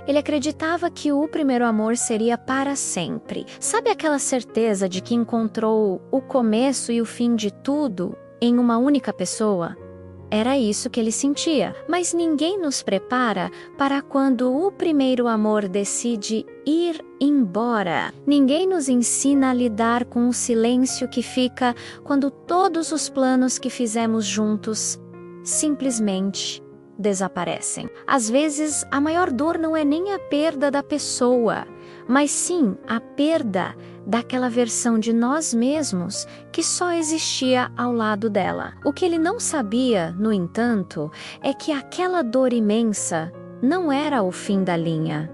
Ele acreditava que o primeiro amor seria para sempre. Sabe aquela certeza de que encontrou o começo e o fim de tudo em uma única pessoa? Era isso que ele sentia. Mas ninguém nos prepara para quando o primeiro amor decide ir embora. Ninguém nos ensina a lidar com o silêncio que fica quando todos os planos que fizemos juntos simplesmente desaparecem. Às vezes, a maior dor não é nem a perda da pessoa, mas sim a perda daquela versão de nós mesmos que só existia ao lado dela. O que ele não sabia, no entanto, é que aquela dor imensa não era o fim da linha.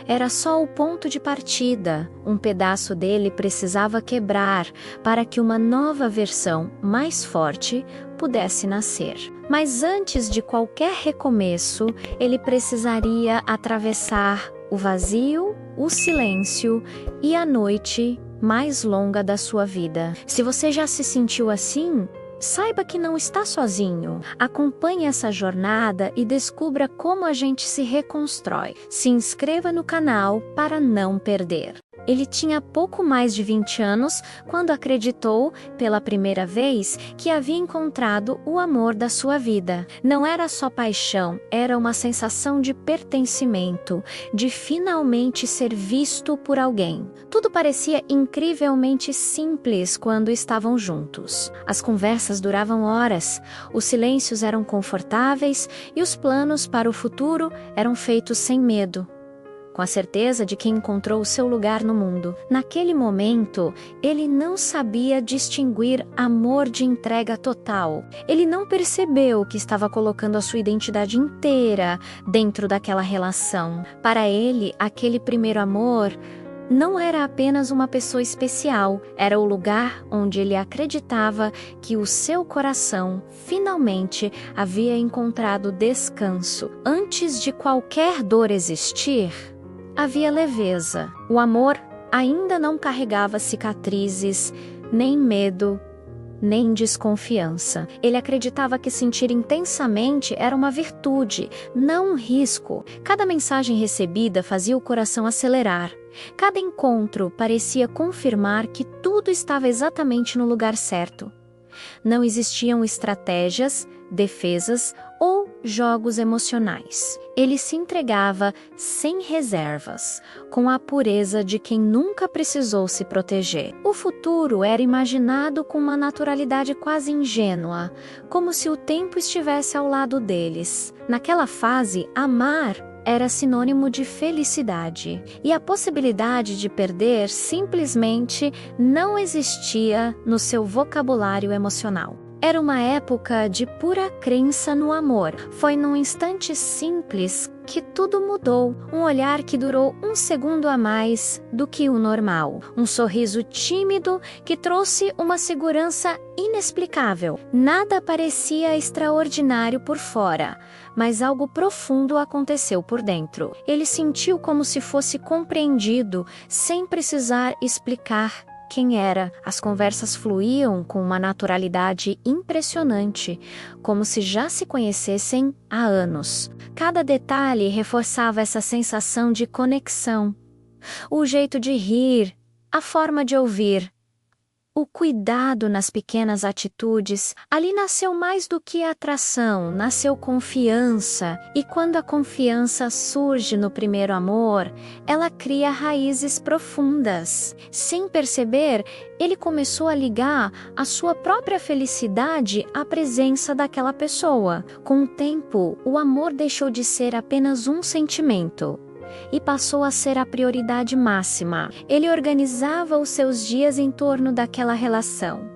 Era só o ponto de partida. Um pedaço dele precisava quebrar para que uma nova versão mais forte pudesse nascer. Mas antes de qualquer recomeço, ele precisaria atravessar o vazio, o silêncio e a noite mais longa da sua vida. Se você já se sentiu assim, saiba que não está sozinho. Acompanhe essa jornada e descubra como a gente se reconstrói. Se inscreva no canal para não perder. Ele tinha pouco mais de 20 anos quando acreditou, pela primeira vez, que havia encontrado o amor da sua vida. Não era só paixão, era uma sensação de pertencimento, de finalmente ser visto por alguém. Tudo parecia incrivelmente simples quando estavam juntos. As conversas duravam horas, os silêncios eram confortáveis e os planos para o futuro eram feitos sem medo, com a certeza de que encontrou o seu lugar no mundo. Naquele momento, ele não sabia distinguir amor de entrega total. Ele não percebeu que estava colocando a sua identidade inteira dentro daquela relação. Para ele, aquele primeiro amor não era apenas uma pessoa especial, era o lugar onde ele acreditava que o seu coração finalmente havia encontrado descanso. Antes de qualquer dor existir, havia leveza. O amor ainda não carregava cicatrizes, nem medo, nem desconfiança. Ele acreditava que sentir intensamente era uma virtude, não um risco. Cada mensagem recebida fazia o coração acelerar. Cada encontro parecia confirmar que tudo estava exatamente no lugar certo. Não existiam estratégias, defesas ou jogos emocionais. Ele se entregava sem reservas, com a pureza de quem nunca precisou se proteger. O futuro era imaginado com uma naturalidade quase ingênua, como se o tempo estivesse ao lado deles. Naquela fase, amar era sinônimo de felicidade, e a possibilidade de perder simplesmente não existia no seu vocabulário emocional. Era uma época de pura crença no amor. Foi num instante simples que tudo mudou. Um olhar que durou um segundo a mais do que o normal. Um sorriso tímido que trouxe uma segurança inexplicável. Nada parecia extraordinário por fora, mas algo profundo aconteceu por dentro. Ele sentiu como se fosse compreendido, sem precisar explicar quem era. As conversas fluíam com uma naturalidade impressionante, como se já se conhecessem há anos. Cada detalhe reforçava essa sensação de conexão. O jeito de rir, a forma de ouvir, o cuidado nas pequenas atitudes. Ali nasceu mais do que atração, nasceu confiança. E quando a confiança surge no primeiro amor, ela cria raízes profundas. Sem perceber, ele começou a ligar a sua própria felicidade à presença daquela pessoa. Com o tempo, o amor deixou de ser apenas um sentimento e passou a ser a prioridade máxima. Ele organizava os seus dias em torno daquela relação.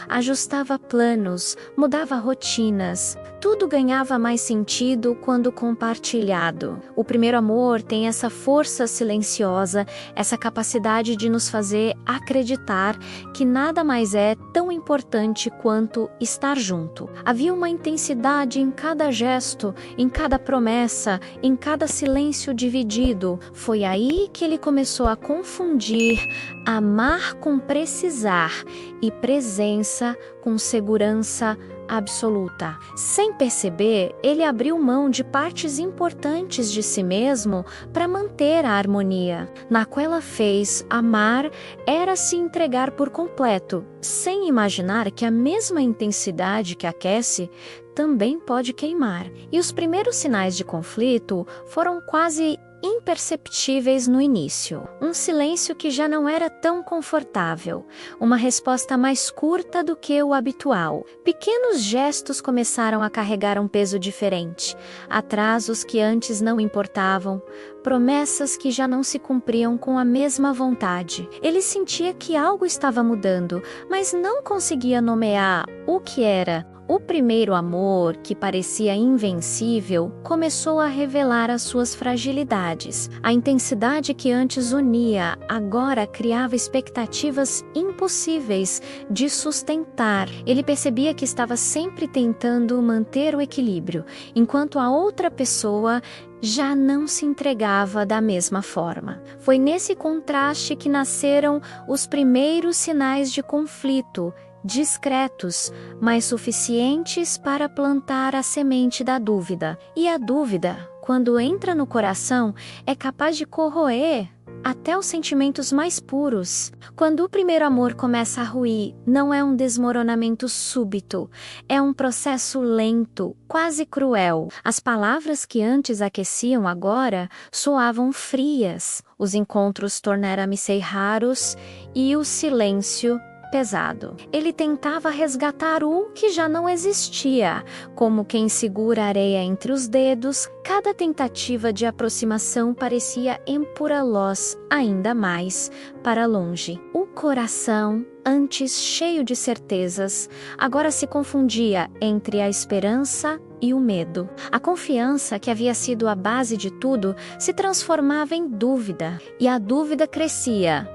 Ajustava planos, mudava rotinas. Tudo ganhava mais sentido quando compartilhado. O primeiro amor tem essa força silenciosa, essa capacidade de nos fazer acreditar que nada mais é tão importante quanto estar junto. Havia uma intensidade em cada gesto, em cada promessa, em cada silêncio dividido. Foi aí que ele começou a confundir amar com precisar e presença com segurança absoluta. Sem perceber, ele abriu mão de partes importantes de si mesmo para manter a harmonia. Naquela fez, amar era se entregar por completo, sem imaginar que a mesma intensidade que aquece também pode queimar. E os primeiros sinais de conflito foram quase imperceptíveis no início. Um silêncio que já não era tão confortável, uma resposta mais curta do que o habitual. Pequenos gestos começaram a carregar um peso diferente, atrasos que antes não importavam, promessas que já não se cumpriam com a mesma vontade. Ele sentia que algo estava mudando, mas não conseguia nomear o que era. O primeiro amor, que parecia invencível, começou a revelar as suas fragilidades. A intensidade que antes unia, agora criava expectativas impossíveis de sustentar. Ele percebia que estava sempre tentando manter o equilíbrio, enquanto a outra pessoa já não se entregava da mesma forma. Foi nesse contraste que nasceram os primeiros sinais de conflito, discretos, mas suficientes para plantar a semente da dúvida. E a dúvida, quando entra no coração, é capaz de corroer até os sentimentos mais puros. Quando o primeiro amor começa a ruir, não é um desmoronamento súbito, é um processo lento, quase cruel. As palavras que antes aqueciam agora soavam frias, os encontros tornaram-se raros e o silêncio pesado. Ele tentava resgatar o que já não existia, como quem segura a areia entre os dedos. Cada tentativa de aproximação parecia empurrá-los ainda mais para longe. O coração, antes cheio de certezas, agora se confundia entre a esperança e o medo. A confiança, que havia sido a base de tudo, se transformava em dúvida, e a dúvida crescia,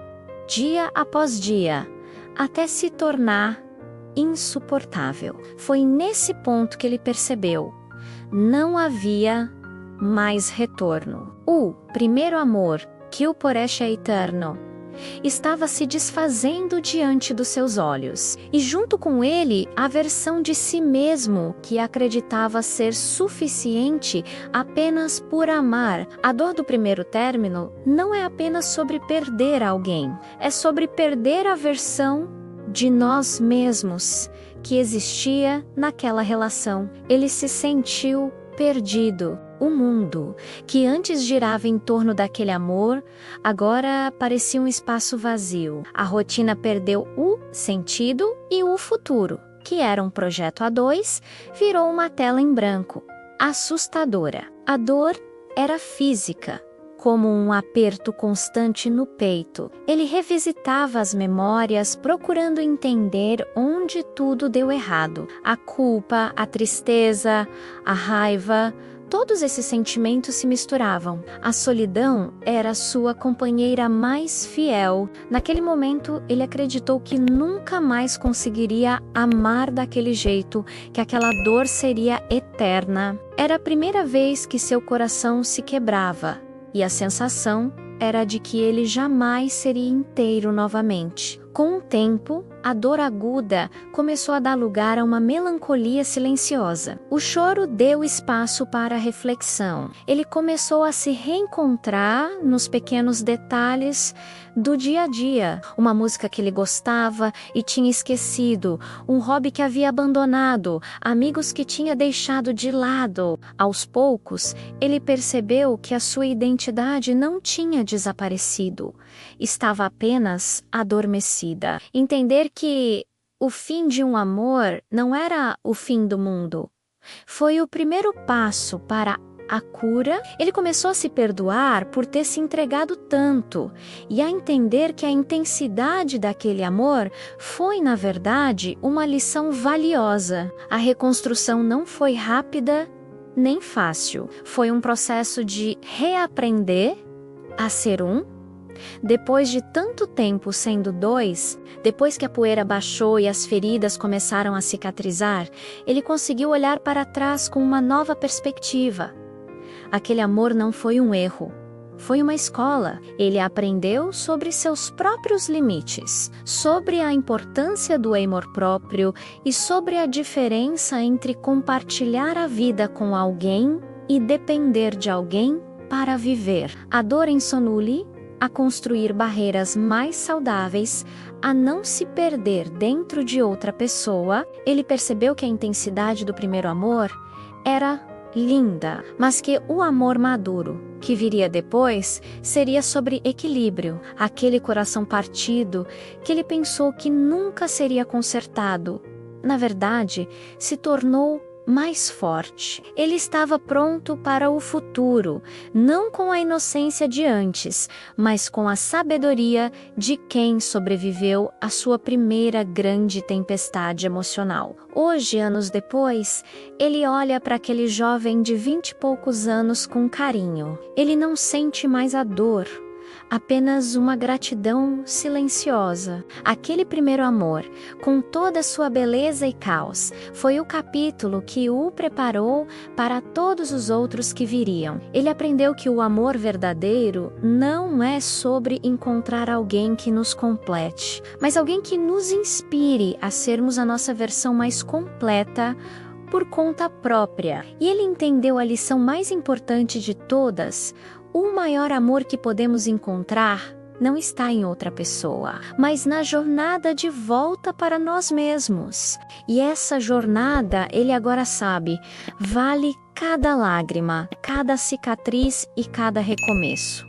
dia após dia, até se tornar insuportável. Foi nesse ponto que ele percebeu: não havia mais retorno. O primeiro amor, que o porém é eterno, estava se desfazendo diante dos seus olhos, e junto com ele a versão de si mesmo que acreditava ser suficiente apenas por amar. A dor do primeiro término não é apenas sobre perder alguém, é sobre perder a versão de nós mesmos que existia naquela relação. Ele se sentiu perdido. O mundo, que antes girava em torno daquele amor, agora parecia um espaço vazio. A rotina perdeu o sentido e o futuro, que era um projeto a dois, virou uma tela em branco, assustadora. A dor era física, como um aperto constante no peito. Ele revisitava as memórias, procurando entender onde tudo deu errado. A culpa, a tristeza, a raiva, todos esses sentimentos se misturavam. A solidão era sua companheira mais fiel. Naquele momento, ele acreditou que nunca mais conseguiria amar daquele jeito, que aquela dor seria eterna. Era a primeira vez que seu coração se quebrava, e a sensação era de que ele jamais seria inteiro novamente. Com o tempo, a dor aguda começou a dar lugar a uma melancolia silenciosa. O choro deu espaço para a reflexão. Ele começou a se reencontrar nos pequenos detalhes do dia a dia. Uma música que ele gostava e tinha esquecido, um hobby que havia abandonado, amigos que tinha deixado de lado. Aos poucos, ele percebeu que a sua identidade não tinha desaparecido, estava apenas adormecida. Entender que o fim de um amor não era o fim do mundo foi o primeiro passo para a cura. Ele começou a se perdoar por ter se entregado tanto e a entender que a intensidade daquele amor foi, na verdade, uma lição valiosa. A reconstrução não foi rápida nem fácil. Foi um processo de reaprender a ser um. Depois de tanto tempo sendo dois, depois que a poeira baixou e as feridas começaram a cicatrizar, ele conseguiu olhar para trás com uma nova perspectiva. Aquele amor não foi um erro, Foi uma escola. Ele aprendeu sobre seus próprios limites, sobre a importância do amor próprio e sobre a diferença entre compartilhar a vida com alguém e depender de alguém para viver. A dor ensinou-lhe a construir barreiras mais saudáveis, a não se perder dentro de outra pessoa. Ele percebeu que a intensidade do primeiro amor era linda, mas que o amor maduro, que viria depois, seria sobre equilíbrio. Aquele coração partido que ele pensou que nunca seria consertado, na verdade, se tornou mais forte. Ele estava pronto para o futuro, não com a inocência de antes, mas com a sabedoria de quem sobreviveu à sua primeira grande tempestade emocional. Hoje, anos depois, ele olha para aquele jovem de 20 e poucos anos com carinho. Ele não sente mais a dor, apenas uma gratidão silenciosa. Aquele primeiro amor, com toda a sua beleza e caos, foi o capítulo que o preparou para todos os outros que viriam. Ele aprendeu que o amor verdadeiro não é sobre encontrar alguém que nos complete, mas alguém que nos inspire a sermos a nossa versão mais completa por conta própria. E ele entendeu a lição mais importante de todas: o maior amor que podemos encontrar não está em outra pessoa, mas na jornada de volta para nós mesmos. E essa jornada, ele agora sabe, vale cada lágrima, cada cicatriz e cada recomeço.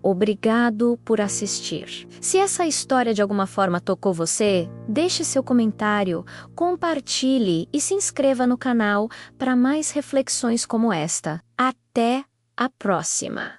Obrigado por assistir. Se essa história de alguma forma tocou você, deixe seu comentário, compartilhe e se inscreva no canal para mais reflexões como esta. Até a próxima!